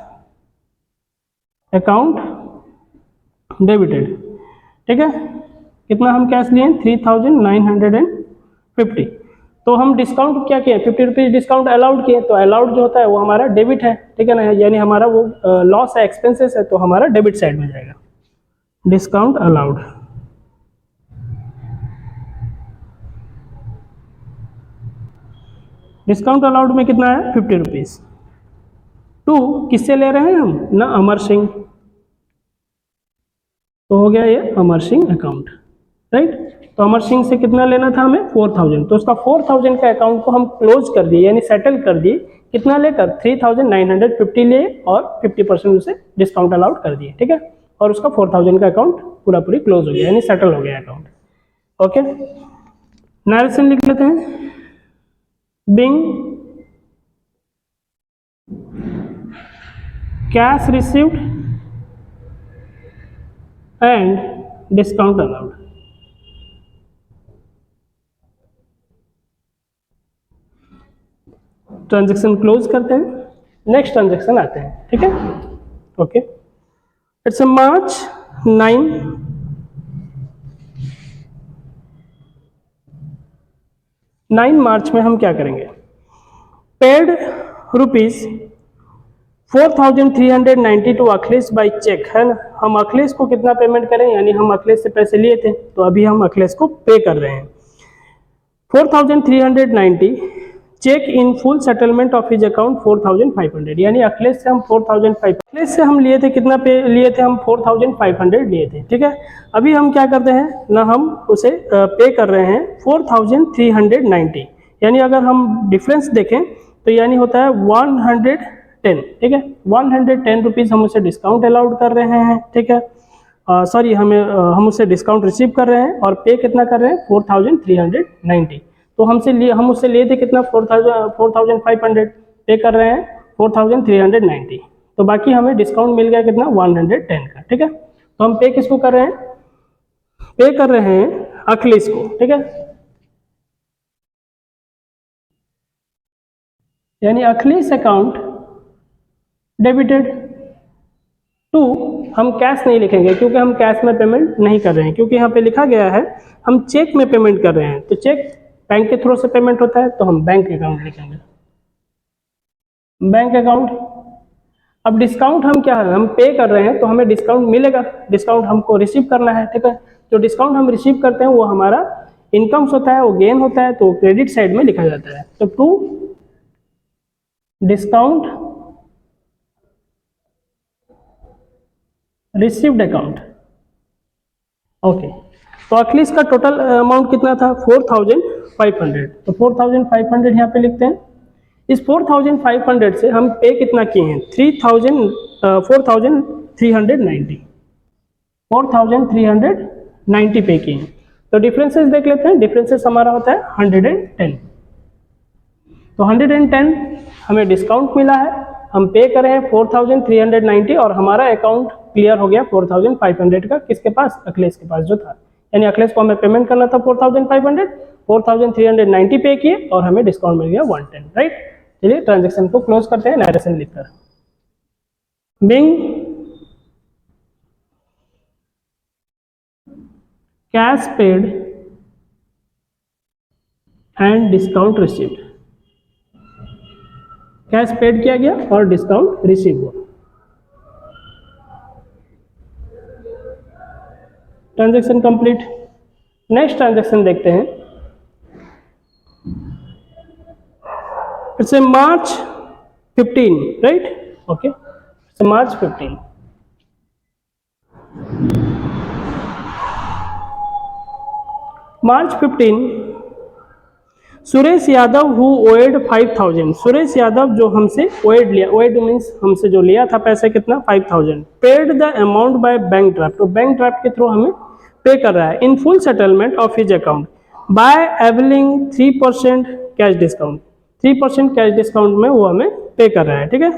अकाउंट डेबिटेड, ठीक है। कितना हम कैश लिए? 3950। तो हम डिस्काउंट क्या किए? 50 रुपीज़ डिस्काउंट अलाउड किए। तो अलाउड जो होता है वो हमारा डेबिट है, ठीक है ना, यानी हमारा वो लॉस है, एक्सपेंसेस है, तो हमारा डेबिट साइड में जाएगा। डिस्काउंट अलाउड, डिस्काउंट अलाउड में कितना है? 50 रुपीज़। टू किससे ले रहे हैं हम? ना अमर सिंह, तो हो गया ये अमर सिंह अकाउंट, राइट। तो अमर सिंह से कितना लेना था हमें 4000, तो उसका 4000 का अकाउंट को हम क्लोज कर दिए यानी सेटल कर दिए, कितना लेकर 3950 लिए और 50% उसे डिस्काउंट अलाउड कर दिए, ठीक है। और उसका 4000 का अकाउंट पूरा पूरी क्लोज हो गया यानी सेटल हो गया अकाउंट। ओके, नरेशन लिख लेते हैं। Being cash received and discount allowed. Transaction close करते हैं, नेक्स्ट ट्रांजेक्शन आते हैं, ठीक है। ओके, इट्स मार्च 9 मार्च में हम क्या करेंगे, paid rupees 4390 to Akhilesh by cheque, है ना। हम अखिलेश को कितना पेमेंट करें, यानी हम अखिलेश से पैसे लिए थे तो अभी हम अखिलेश को पे कर रहे हैं 4390, cheque in full settlement of his account 4500, यानी अखिलेश से हम 4500, अखिलेश से हम लिए थे कितना पे लिए थे, हम 4500 लिए थे, ठीक है। अभी हम क्या करते हैं ना, हम उसे पे कर रहे हैं 4390, यानी अगर हम डिफरेंस देखें तो यानी होता है 110, ठीक है। 110 रुपीज़ हम उसे डिस्काउंट अलाउड कर रहे हैं, ठीक है। सॉरी हम उसे डिस्काउंट रिसीव कर रहे हैं और पे कितना कर रहे हैं 4390। तो हम उससे लिए थे कितना 4500, पे कर रहे हैं 4390, तो बाकी हमें डिस्काउंट मिल गया कितना 110 का, ठीक है। तो हम पे किसको कर रहे हैं, पे कर रहे हैं अखिलेश को, ठीक है। यानी अखिलेश अकाउंट डेबिटेड टू, हम कैश नहीं लिखेंगे क्योंकि हम कैश में पेमेंट नहीं कर रहे हैं, क्योंकि यहाँ पे लिखा गया है हम चेक में पेमेंट कर रहे हैं, तो चेक बैंक के थ्रू से पेमेंट होता है, तो हम बैंक अकाउंट लिखेंगे, बैंक अकाउंट। अब डिस्काउंट हम क्या है, हम पे कर रहे हैं तो हमें डिस्काउंट मिलेगा, डिस्काउंट हमको रिसीव करना है, ठीक है। जो डिस्काउंट हम रिसीव करते हैं वो हमारा इनकम्स होता है, वो गेन होता है, तो क्रेडिट साइड में लिखा जाता है। तो to discount received account, okay. तो अखिलेश का टोटल अमाउंट कितना था 4500, तो 4500 यहाँ पे लिखते हैं। इस 4500 से हम पे कितना किए हैं 4390 पे किए हैं। तो डिफरेंसेस देख लेते हैं, डिफरेंसेस हमारा होता है 110, तो 110 हमें डिस्काउंट मिला है, हम पे करें हैं 4390 और हमारा अकाउंट क्लियर हो गया 4500 का, किसके पास, अखिलेश के पास जो था, यानी अखिलेश को हमें पेमेंट करना था 4500, 4390 पे किए और हमें डिस्काउंट मिल गया 110, राइट। चलिए ट्रांजेक्शन को क्लोज करते हैं नरेशन लिखकर। Being cash paid and discount received, cash paid किया गया और डिस्काउंट रिसीव हुआ। Transaction complete. नेक्स्ट ट्रांजेक्शन देखते हैं, it's a March 15, right, okay, it's March 15। March 15, Suresh Yadav who owed 5000, Suresh Yadav जो हमसे ओएड लिया, ओएड मीन्स हमसे जो लिया था पैसे कितना 5000, paid the amount by bank draft, तो बैंक ड्राफ्ट के थ्रू हमें पे कर रहा है इन full settlement of his account by availing 3% cash discount, 3% cash discount में वो हमें पे कर रहा है, ठीक है।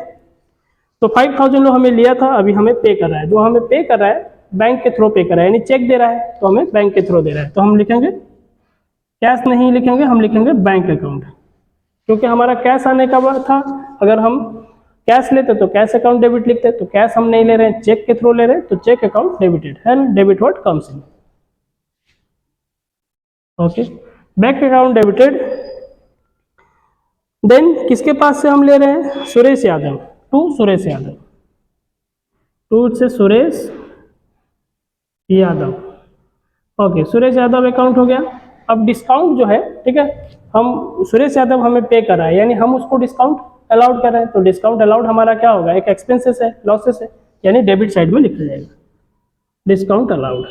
तो 5000 जो हमें लिया था अभी हमें पे कर रहा है, जो हमें पे कर रहा है बैंक के थ्रू पे कर रहा है, यानी चेक दे रहा है तो हमें बैंक के थ्रू दे रहा है, तो हम लिखेंगे कैश नहीं लिखेंगे, हम लिखेंगे बैंक अकाउंट, क्योंकि हमारा कैश आने का बात था। अगर हम कैश लेते तो कैश अकाउंट डेबिट लिखते, तो कैश हम नहीं ले रहे हैं, चेक के थ्रू ले रहे हैं, तो चेक अकाउंट डेबिटेड है ना, debit what comes in, okay, bank account debited. Then किसके पास से हम ले रहे हैं, सुरेश यादव, टू सुरेश यादव, टू से सुरेश यादव, ओके, सुरेश यादव अकाउंट हो गया। अब डिस्काउंट जो है, ठीक है, हम सुरेश यादव हमें पे कर रहा है, यानी हम उसको डिस्काउंट अलाउड कर रहे हैं, तो डिस्काउंट अलाउड हमारा क्या होगा, एक एक्सपेंसेस है, लॉसेस है, यानी डेबिट साइड में लिखा जाएगा, discount allowed.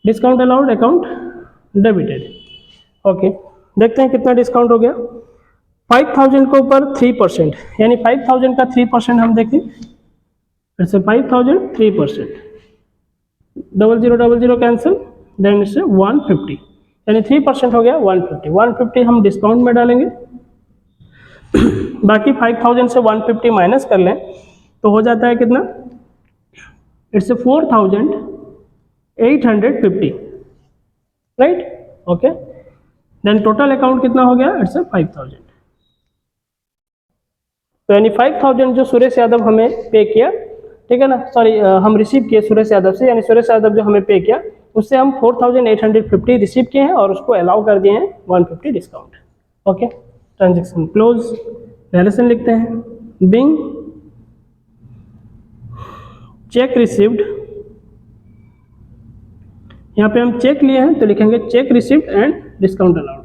Discount allowed, account debited. Okay, देखते हैं कितना डिस्काउंट हो गया। 5000 के ऊपर 3%, यानी 5000 का 3% हम देखें, फिर से 5000 3%, 0000 कैंसिल, देन इससे 150, यानी 3% हो गया 150। 150 हम डिस्काउंट में डालेंगे, बाकी 5000 से 150 माइनस कर लें तो हो जाता है कितना, it's 4850, right. Okay, then total account कितना हो गया, इट्स 5000। तो यानी 5000 जो सुरेश यादव हमें पे किया, ठीक है ना, सॉरी हम रिसीव किए सुरेश यादव से, यानी सुरेश यादव जो हमें पे किया उससे हम 4850 रिसीव किए हैं और उसको अलाउ कर दिए हैं 150 discount. Okay, transaction close. Narration लिखते हैं, बिंग चेक रिसीव्ड, यहाँ पे हम चेक लिए हैं तो लिखेंगे check received and discount allowed.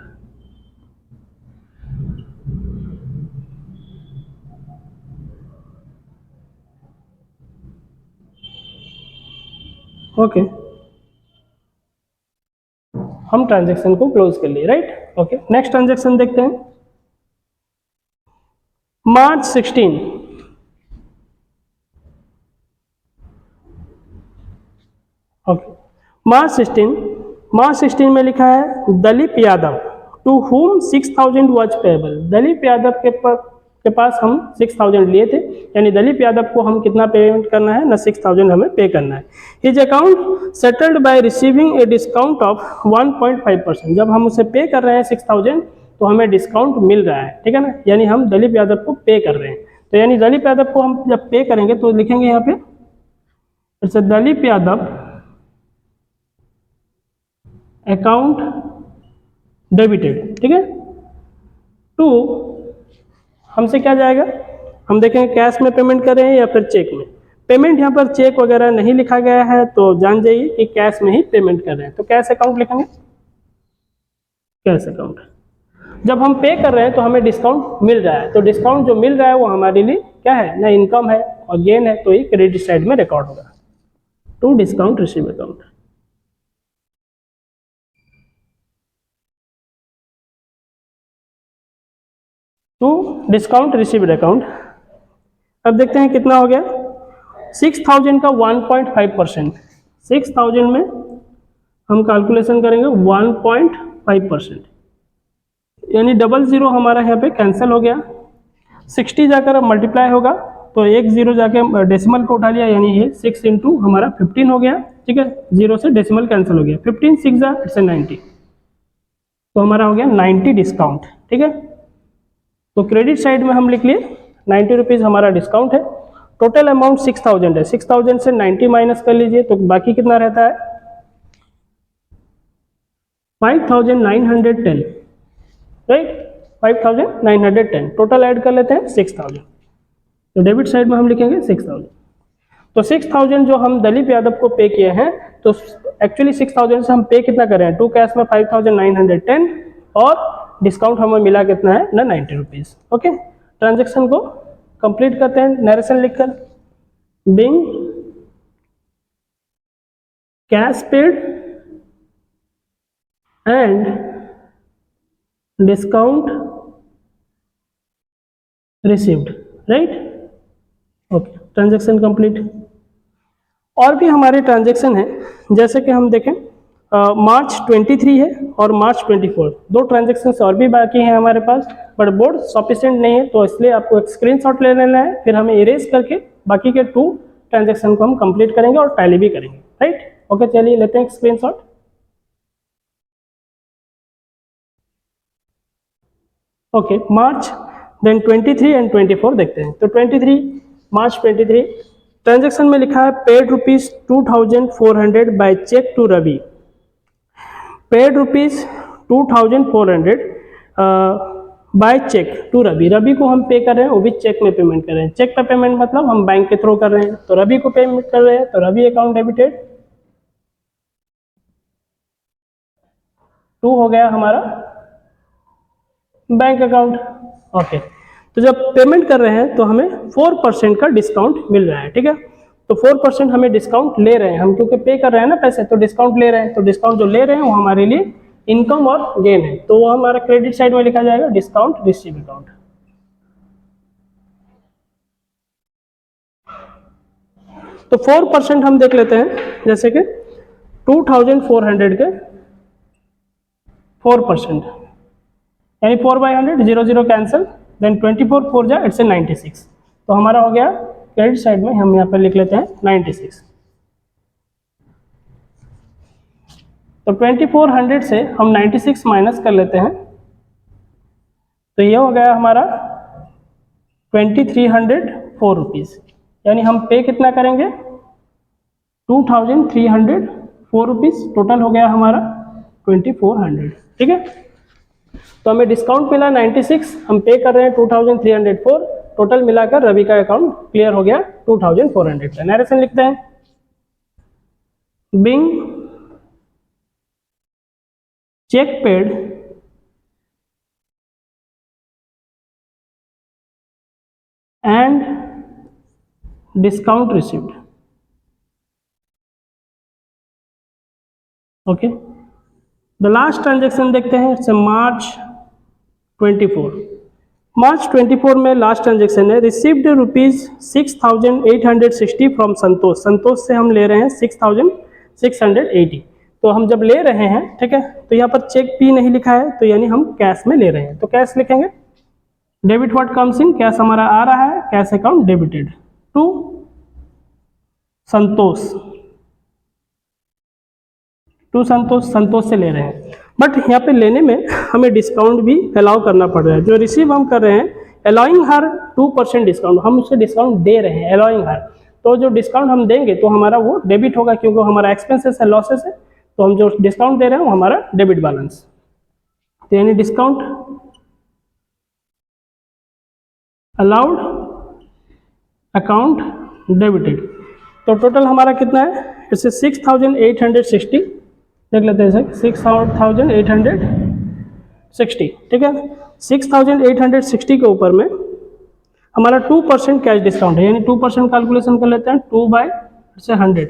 Okay, हम ट्रांजेक्शन को क्लोज कर लिए, राइट। ओके, नेक्स्ट ट्रांजेक्शन देखते हैं, मार्च 16। ओके, मार्च 16 में लिखा है Dalip Yadav to whom 6000 was payable. Dalip Yadav के पास हम 6000 लिए थे, यानी दलीप यादव को हम कितना पेमेंट करना है ना, 6000 हमें पे करना है। His account settled bye receiving a discount of 1.5%। जब हम उसे पे कर रहे हैं 6000 तो हमें डिस्काउंट मिल रहा है, ठीक है ना, यानी हम दलीप यादव को पे कर रहे हैं। तो यानी दलीप यादव को हम जब पे करेंगे तो लिखेंगे यहाँ पे it's Dalip Yadav account debited, ठीक है। टू हमसे क्या जाएगा, हम देखेंगे कैश में पेमेंट कर रहे हैं या फिर चेक में। पेमेंट यहाँ पर चेक वगैरह नहीं लिखा गया है तो जान जाइए कि कैश में ही पेमेंट कर रहे हैं, तो कैश अकाउंट लिखेंगे, कैश अकाउंट। जब हम पे कर रहे हैं तो हमें डिस्काउंट मिल रहा है, तो डिस्काउंट जो मिल रहा है वो हमारे लिए क्या है ना, इनकम है और गेन है, तो ये क्रेडिट साइड में रिकॉर्ड होगा। To discount receive account. To discount received account. अब देखते हैं कितना हो गया, 6000 का 1.5%, 6000 में हम कैलकुलेशन करेंगे 1.5%, यानी 00 हमारा यहाँ पे कैंसिल हो गया। 60 जाकर अब मल्टीप्लाई होगा तो एक जीरो जाके डेसिमल को उठा लिया, यानी ये 6 इंटू हमारा 15 हो गया, ठीक है, जीरो से डेसिमल कैंसिल हो गया, 15 6 जा इट्स 90, तो हमारा हो गया 90 डिस्काउंट, ठीक है। तो क्रेडिट साइड में हम लिख लिए 90 रुपीज़ हमारा डिस्काउंट है। टोटल अमाउंट 6000 है, 6000 से 90 माइनस कर लीजिए तो बाकी कितना रहता है, 5910, राइट, 5910। टोटल ऐड कर लेते हैं 6000, तो डेबिट साइड में हम लिखेंगे 6000। तो 6000 जो हम दलीप यादव को पे किए हैं, तो एक्चुअली 6000 से हम पे कितना कर रहे हैं, टू कैश में 5910 और डिस्काउंट हमें मिला कितना है ना, 90 रुपीज़। ओके, ट्रांजेक्शन को कंप्लीट करते हैं नरेशन लिखकर, being cash paid and discount received, right. Okay, transaction complete. और भी हमारे ट्रांजेक्शन है, जैसे कि हम देखें मार्च 23 है और मार्च 24, दो ट्रांजेक्शन और भी बाकी हैं हमारे पास, बट बोर्ड सफिशिएंट नहीं है, तो इसलिए आपको एक स्क्रीनशॉट ले लेना है, फिर हमें इरेज करके बाकी के 2 ट्रांजेक्शन को हम कंप्लीट करेंगे और टैली भी करेंगे, राइट। ओके, चलिए लेते हैं एक screenshot. Okay, March then 23 and 24 देखते हैं। तो 23 मार्च 23 ट्रांजेक्शन में लिखा है paid rupees 2400 by cheque to Ravi. Paid rupees 2400 by cheque to Ravi. Ravi को हम पे कर रहे हैं, वो भी चेक में पेमेंट कर रहे हैं। चेक पे पेमेंट मतलब हम बैंक के थ्रू कर रहे हैं, तो रवि को पेमेंट कर रहे हैं, तो रवि अकाउंट डेबिटेड। 2 हो गया हमारा बैंक अकाउंट। ओके, तो जब पेमेंट कर रहे हैं तो हमें 4% का डिस्काउंट मिल रहा है, ठीक है। तो 4% हमें डिस्काउंट ले रहे हैं हम, क्योंकि पे कर रहे हैं ना पैसे, तो डिस्काउंट ले रहे हैं। तो डिस्काउंट जो ले रहे हैं वो हमारे लिए इनकम और गेन है, तो वो हमारा क्रेडिट साइड में लिखा जाएगा डिस्काउंट रिसीव अकाउंट। तो 4% हम देख लेते हैं, जैसे कि 2400 के 4%, यानी 4/100, 0 0 कैंसिल, देन 24 4 जा इट्स 96। तो हमारा हो गया क्रेडिट साइड में, हम यहाँ पर लिख लेते हैं 96। तो 2400 से हम 96 माइनस कर लेते हैं, तो ये हो गया हमारा 2304 रुपीज़, यानी हम पे कितना करेंगे 2304 रुपीज़, टोटल हो गया हमारा 2400, ठीक है। तो हमें डिस्काउंट मिला 96, हम पे कर रहे हैं 2304, टोटल मिलाकर रवि का अकाउंट क्लियर हो गया 2400 का। नरेशन लिखते हैं, being cheque paid and discount received, okay. The last transaction देखते हैं, इट्स मार्च 24। मार्च 24 में लास्ट ट्रांजेक्शन है, रिसीव्ड ₹6,860 फ्रॉम संतोष। संतोष से हम ले रहे हैं 6,680। तो हम जब ले रहे हैं, ठीक है, तो यहाँ पर चेक भी नहीं लिखा है, तो यानी हम कैश में ले रहे हैं, तो कैश लिखेंगे। Debit what comes in, cash हमारा आ रहा है, कैश अकाउंट डेबिटेड टू संतोष, संतोष से ले रहे हैं। बट यहाँ पे लेने में हमें डिस्काउंट भी अलाउ करना पड़ रहा है। जो रिसीव हम कर रहे हैं, अलाउइंग हर 2% डिस्काउंट, हम उसे डिस्काउंट दे रहे हैं, अलाउइंग हर। तो जो डिस्काउंट हम देंगे तो हमारा वो डेबिट होगा, क्योंकि हमारा एक्सपेंसेस है, लॉसेस है, तो हम जो डिस्काउंट दे रहे हैं वो हमारा डेबिट बैलेंस। तो यानी डिस्काउंट अलाउड अकाउंट डेबिटेड। तो टोटल हमारा कितना है, इससे 6,860 देख लेते हैं, 6,860, ठीक है। 6,860 के ऊपर में हमारा 2% कैश डिस्काउंट है, यानी 2% कैलकुलेशन कर लेते हैं, 2/100,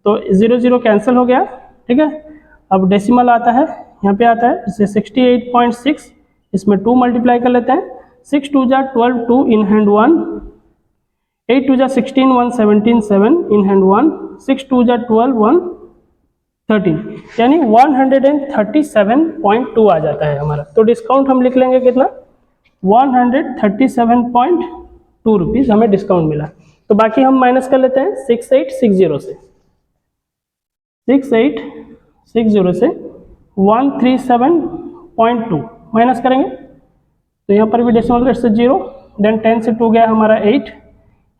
तो 0 0 कैंसिल हो गया, ठीक है। अब डेसिमल आता है, यहाँ पे आता है, इससे 68.6, इसमें 2 मल्टीप्लाई कर लेते हैं, 6 2 जा 12, 2 इन हैंड 1, 8 2 जा 16, 1 17, 7 इन हैंड 1, 6 2 जा 12, 1 13, यानी 137.2 आ जाता है हमारा। तो डिस्काउंट हम लिख लेंगे कितना, 137.2 रुपीज़ हमें डिस्काउंट मिला। तो बाकी हम माइनस कर लेते हैं 6860 से, 6860 से 137.2 माइनस करेंगे, तो यहाँ पर भी डेसिमल रेट से 0, देन 10 से 2 गया हमारा 8,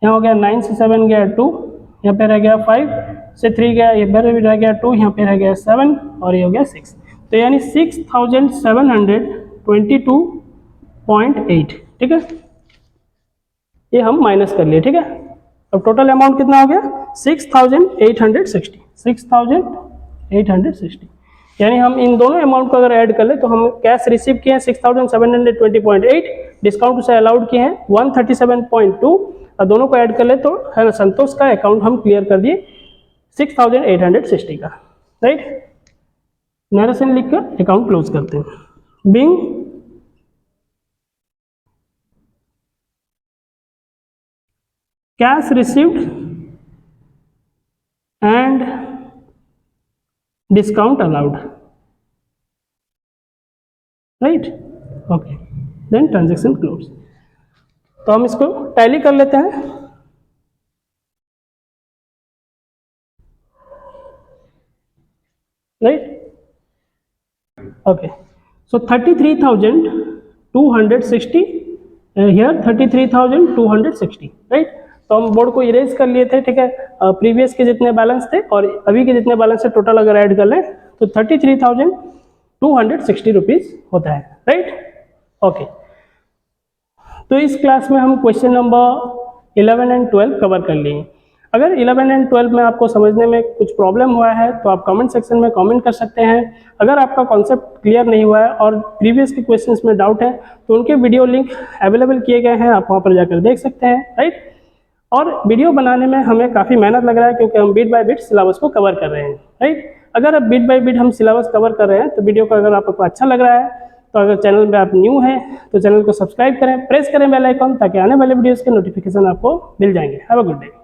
यहाँ हो गया 9 से 7 गया 2, यहाँ पे रह गया 5 से 3 गया, ये भी रह गया 2, यहाँ पे रह गया 7 और ये हो गया 6। तो यानी 6,722.8, ठीक है, ये हम माइनस कर लिए, ठीक है। अब टोटल अमाउंट कितना हो गया 6,860, यानी हम इन दोनों अमाउंट को अगर ऐड कर ले तो हम कैश रिसीव किए हैं 6,720.8, डिस्काउंट से अलाउड किए हैं 137.2, और दोनों को ऐड कर ले तो है ना, संतोष का अकाउंट हम क्लियर कर दिए 6,860 का, राइट। नरेशन लिखकर अकाउंट क्लोज करते हैं। Being cash received and discount allowed, right, okay, then transaction close. तो हम इसको टैली कर लेते हैं, right, okay. So 33,260 here, 33,260, right. तो हम बोर्ड को इरेज कर लिए थे, ठीक है, प्रीवियस के जितने बैलेंस थे और अभी के जितने बैलेंस है टोटल अगर ऐड कर लें तो 33,260 रुपीज़ होता है, राइट, ओके। तो इस क्लास में हम क्वेश्चन नंबर 11 एंड 12 कवर कर लिए। अगर 11 एंड 12 में आपको समझने में कुछ प्रॉब्लम हुआ है तो आप कमेंट सेक्शन में कमेंट कर सकते हैं। अगर आपका कॉन्सेप्ट क्लियर नहीं हुआ है और प्रीवियस के क्वेश्चंस में डाउट है तो उनके वीडियो लिंक अवेलेबल किए गए हैं, आप वहाँ पर जाकर देख सकते हैं, राइट। और वीडियो बनाने में हमें काफ़ी मेहनत लग रहा है क्योंकि हम बिट बाय बिट सिलेबस को कवर कर रहे हैं, राइट। अगर अब बिट बाय बिट हम सिलेबस कवर कर रहे हैं तो वीडियो को अगर आपको अच्छा लग रहा है तो अगर चैनल में आप न्यू हैं तो चैनल को सब्सक्राइब करें, प्रेस करें बेल आइकन ताकि आने वाले वीडियोज़ के नोटिफिकेशन आपको मिल जाएंगे। Have a good day.